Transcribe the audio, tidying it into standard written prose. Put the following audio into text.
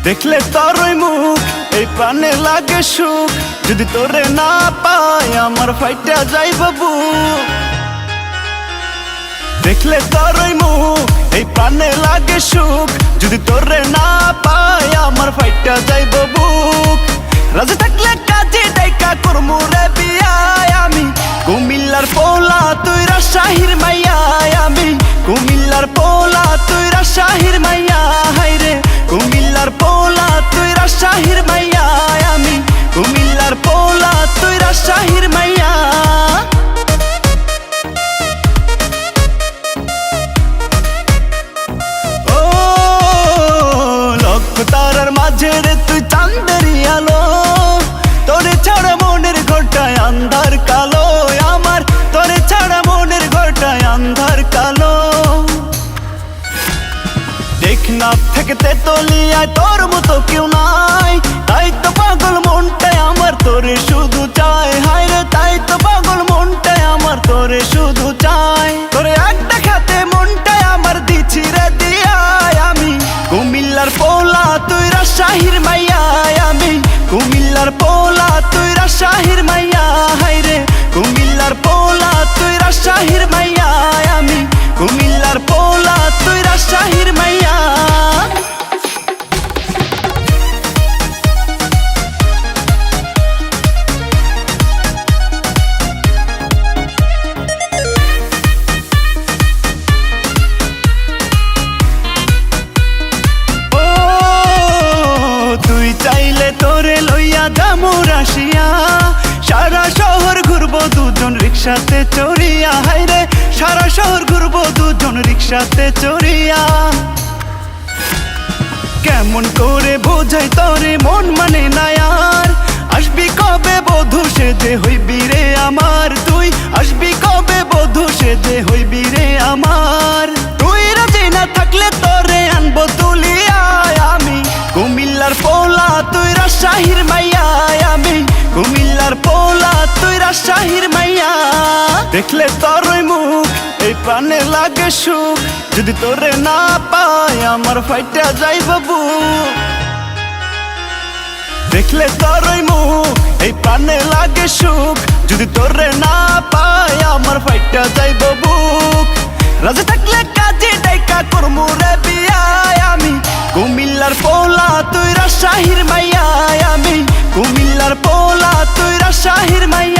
দেখলে তোর ওই মুখ এই প্রাণে লাগে সুখ, যদি তোরে না পাই আমার ফাইটা যাইব বুক। দেখলে তোর ওই মুখ এই প্রাণে লাগে সুখ, যদি তোরে না পাই আমার ফাইটা যাইব বুক। রাজে থাকলে কাজে ডাইকা করমু রে বিয়ায় আমি, কুমিল্লার পোলা তুই রাজশাহীর মাইয়া আমি, কুমিল্লার পোলা তুই রাজশাহীর মাইয়া হাইরে, কুমিল্লার পোলা তুই রাজশাহীর মাইয়া আমি, কুমিল্লার পোলা তুই রাজশাহীর মাইয়া। ও লক্ষ তারার মাঝে রে তুই চাঁদেরই আলো, তোরে ছাড়া মনের ঘরটায় আন্ধার কালো আমার, তোরে ছাড়া মনের ঘরটায় আন্ধার কালো। টেকনাফ থেকে তেতুলিয়ায় তোর মতো কেউ নাই, তাই তো পাগল মনটায় আমার তোরে শুধু চায় হায়রে, তাই তো পাগল মনটায় আমার তোরে শুধু চায়। তোরে এক দেখাতে মনটায় আমার দিছি রে দিয়ায় আমি, কুমিল্লার পোলা তুই রাজশাহীর মাইয়া আমি, কুমিল্লার পোলা তুই রাজশাহীর মাইয়া হায়রে, কুমিল্লার পোলা তুই রাজশাহীর মাইয়া আমি, কুমিল্লার পোলা তুই রাজশাহীর মাইয়া। তুই চাইলে তোরে লইয়া যামু রাশিয়া, সারা শহর ঘুরবো দুজন রিক্সাতে চড়িয়া হায়রে, সারা শহর ঘুরবো দুজন রিক্সাতে চড়িয়া। কেমন করে বোঝাই তোরে মন মানে না আর, আসবি কবে বধূ সেজে হইবি রে আমার, তুই আসবি কবে বধূ সেজে হইবি রে আমার। তুই রাজি না থাকলে তোরে আনবো তুলিয়া আমি, কুমিল্লার পোলা তুই রাজশাহীর মাইয়া আমি, কুমিল্লার পোলা তুই রাজশাহীর মাইয়া। দেখলে তোর ওই মুখ এই প্রাণে লাগে সুখ, যদি তোরে না পাই আমার ফাইটা যাইব বুক। দেখলে তোর ওই মুখ এই প্রাণে লাগে সুখ, যদি তোরে না পাই আমার ফাইটা যাইব বুক। রাজে থাকলে কাজে ডাইকা করমু রে বিয়ায় আমি, কুমিল্লার পোলা তুই রাজশাহীর মাইয়া আমি, কুমিল্লার পোলা তুই রাজশাহীর মাইয়া।